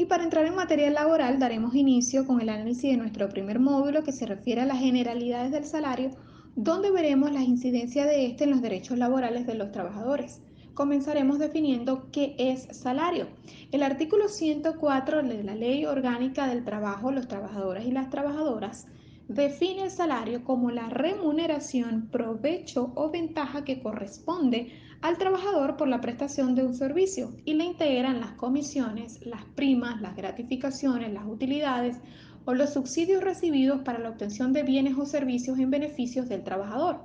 Y para entrar en materia laboral, daremos inicio con el análisis de nuestro primer módulo que se refiere a las generalidades del salario, donde veremos las incidencias de este en los derechos laborales de los trabajadores. Comenzaremos definiendo qué es salario. El artículo 104 de la Ley Orgánica del Trabajo, los trabajadores y las trabajadoras, define el salario como la remuneración, provecho o ventaja que corresponde al trabajador por la prestación de un servicio y le integran las comisiones, las primas, las gratificaciones, las utilidades o los subsidios recibidos para la obtención de bienes o servicios en beneficios del trabajador.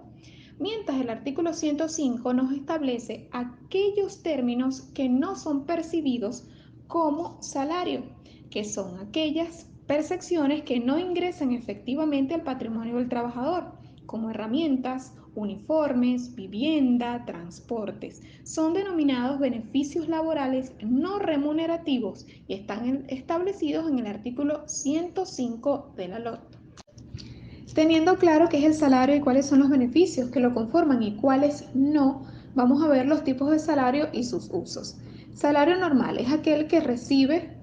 Mientras el artículo 105 nos establece aquellos términos que no son percibidos como salario, que son aquellas percepciones que no ingresan efectivamente al patrimonio del trabajador, como herramientas, uniformes, vivienda, transportes. Son denominados beneficios laborales no remunerativos y están establecidos en el artículo 105 de la LOT. Teniendo claro qué es el salario y cuáles son los beneficios que lo conforman y cuáles no, vamos a ver los tipos de salario y sus usos. Salario normal es aquel que recibe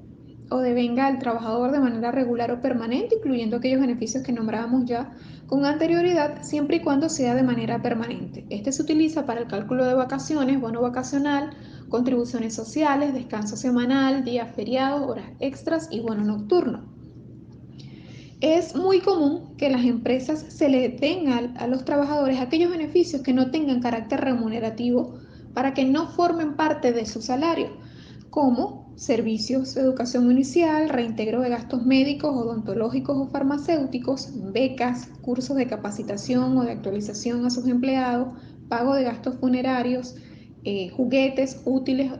o devenga al trabajador de manera regular o permanente, incluyendo aquellos beneficios que nombrábamos ya con anterioridad, siempre y cuando sea de manera permanente. Este se utiliza para el cálculo de vacaciones, bono vacacional, contribuciones sociales, descanso semanal, días feriados, horas extras y bono nocturno. Es muy común que las empresas se le den a los trabajadores aquellos beneficios que no tengan carácter remunerativo para que no formen parte de su salario, como servicios de educación inicial, reintegro de gastos médicos, odontológicos o farmacéuticos, becas, cursos de capacitación o de actualización a sus empleados, pago de gastos funerarios, juguetes, útiles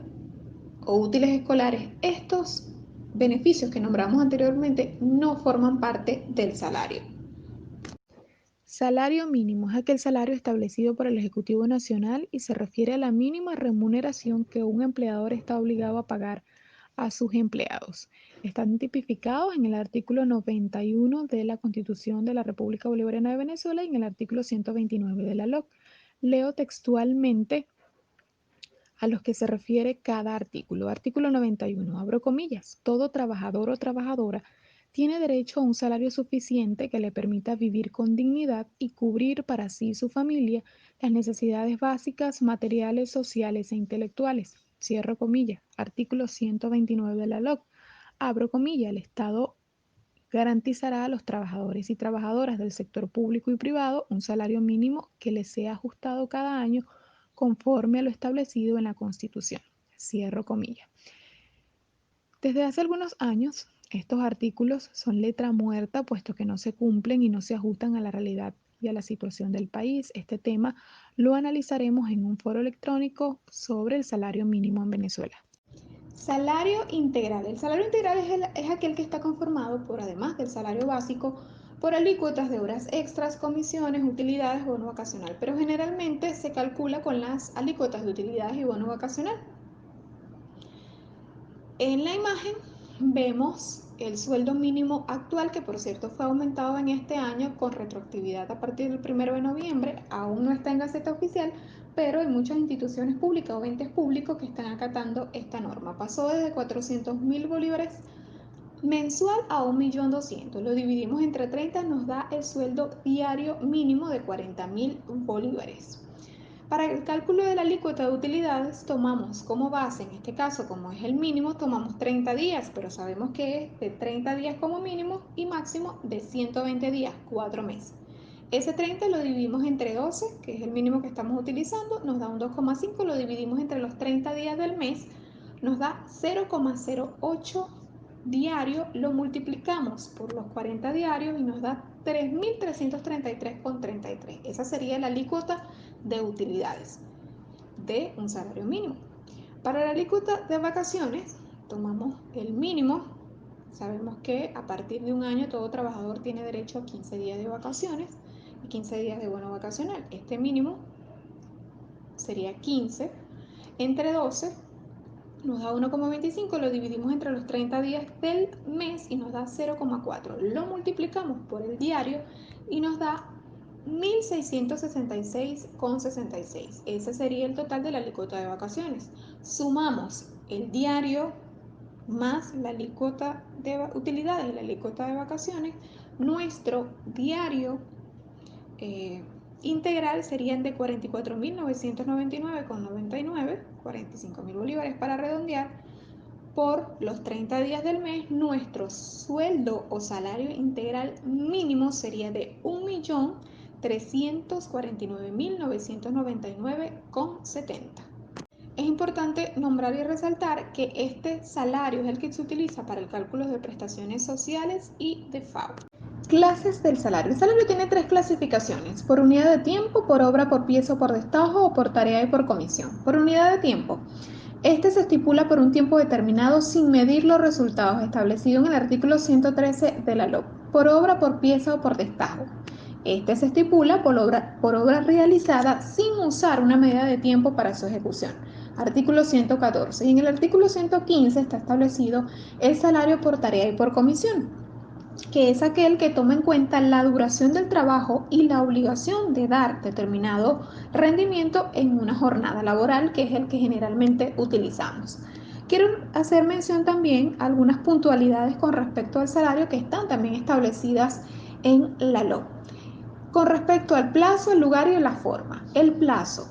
o útiles escolares. Estos beneficios que nombramos anteriormente no forman parte del salario. Salario mínimo es aquel salario establecido por el Ejecutivo Nacional y se refiere a la mínima remuneración que un empleador está obligado a pagar a sus empleados. Están tipificados en el artículo 91 de la Constitución de la República Bolivariana de Venezuela y en el artículo 129 de la LOC. Leo textualmente a los que se refiere cada artículo. Artículo 91, abro comillas, todo trabajador o trabajadora tiene derecho a un salario suficiente que le permita vivir con dignidad y cubrir para sí y su familia las necesidades básicas, materiales, sociales e intelectuales. Cierro comillas. Artículo 129 de la LOC. Abro comillas, el Estado garantizará a los trabajadores y trabajadoras del sector público y privado un salario mínimo que les sea ajustado cada año conforme a lo establecido en la Constitución. Cierro comillas. Desde hace algunos años, estos artículos son letra muerta, puesto que no se cumplen y no se ajustan a la realidad y a la situación del país. Este tema lo analizaremos en un foro electrónico sobre el salario mínimo en Venezuela. Salario integral. El salario integral es aquel que está conformado por, además del salario básico, por alícuotas de horas extras, comisiones, utilidades, bono vacacional, pero generalmente se calcula con las alícuotas de utilidades y bono vacacional. En la imagen vemos el sueldo mínimo actual, que por cierto fue aumentado en este año con retroactividad a partir del 1 de noviembre. Aún no está en Gaceta Oficial, pero hay muchas instituciones públicas o entes públicos que están acatando esta norma. Pasó desde 400.000 bolívares mensual a 1.200.000. Lo dividimos entre 30, nos da el sueldo diario mínimo de 40.000 bolívares. Para el cálculo de la alícuota de utilidades tomamos como base, en este caso como es el mínimo, tomamos 30 días, pero sabemos que es de 30 días como mínimo y máximo de 120 días, 4 meses. Ese 30 lo dividimos entre 12, que es el mínimo que estamos utilizando, nos da un 2,5, lo dividimos entre los 30 días del mes, nos da 0,08 diario, lo multiplicamos por los 40 diarios y nos da 3.333,33. Esa sería la alícuota de utilidades de un salario mínimo. Para la alícuota de vacaciones, tomamos el mínimo. Sabemos que a partir de un año todo trabajador tiene derecho a 15 días de vacaciones y 15 días de bono vacacional. Este mínimo sería 15 entre 12, nos da 1,25, lo dividimos entre los 30 días del mes y nos da 0,4. Lo multiplicamos por el diario y nos da 1.666,66. Ese sería el total de la alícuota de vacaciones. Sumamos el diario más la alícuota de utilidades y la alícuota de vacaciones, nuestro diario integral serían de 44.999,99, 45.000 bolívares para redondear. Por los 30 días del mes, nuestro sueldo o salario integral mínimo sería de 1.349.999,70. Es importante nombrar y resaltar que este salario es el que se utiliza para el cálculo de prestaciones sociales y de FAO. Clases del salario. El salario tiene tres clasificaciones: por unidad de tiempo, por obra, por pieza o por destajo, o por tarea y por comisión. Por unidad de tiempo. Este se estipula por un tiempo determinado sin medir los resultados establecidos en el artículo 113 de la LOC, por obra, por pieza o por destajo. Este se estipula por obra realizada sin usar una medida de tiempo para su ejecución. Artículo 114. Y en el artículo 115 está establecido el salario por tarea y por comisión, que es aquel que toma en cuenta la duración del trabajo y la obligación de dar determinado rendimiento en una jornada laboral, que es el que generalmente utilizamos. Quiero hacer mención también a algunas puntualidades con respecto al salario que están también establecidas en la LOC. Con respecto al plazo, el lugar y la forma. El plazo.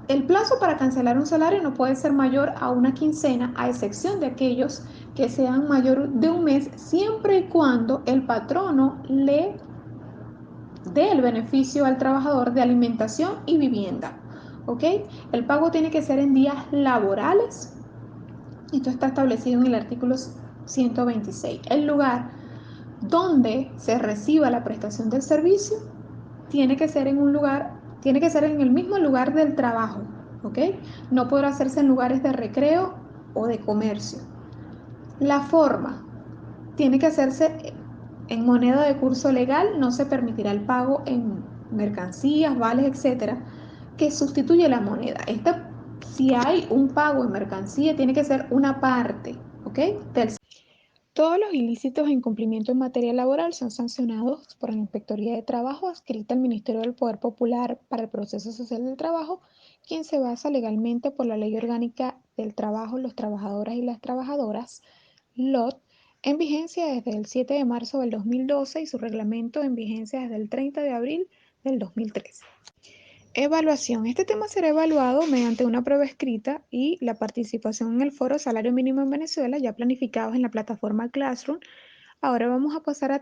El plazo para cancelar un salario no puede ser mayor a una quincena, a excepción de aquellos que sean mayor de un mes, siempre y cuando el patrono le dé el beneficio al trabajador de alimentación y vivienda. ¿Ok? El pago tiene que ser en días laborales. Esto está establecido en el artículo 126. El lugar donde se reciba la prestación del servicio tiene que ser en el mismo lugar del trabajo, ¿ok? No podrá hacerse en lugares de recreo o de comercio. La forma tiene que hacerse en moneda de curso legal, no se permitirá el pago en mercancías, vales, etcétera, que sustituye la moneda. Si hay un pago en mercancía, tiene que ser una parte, ¿ok? Todos los ilícitos e incumplimientos en materia laboral son sancionados por la Inspectoría de Trabajo adscrita al Ministerio del Poder Popular para el Proceso Social del Trabajo, quien se basa legalmente por la Ley Orgánica del Trabajo, los Trabajadores y las Trabajadoras, LOT, en vigencia desde el 7 de marzo del 2012 y su reglamento en vigencia desde el 30 de abril del 2013. Evaluación. Este tema será evaluado mediante una prueba escrita y la participación en el foro Salario Mínimo en Venezuela, ya planificados en la plataforma Classroom. Ahora vamos a pasar a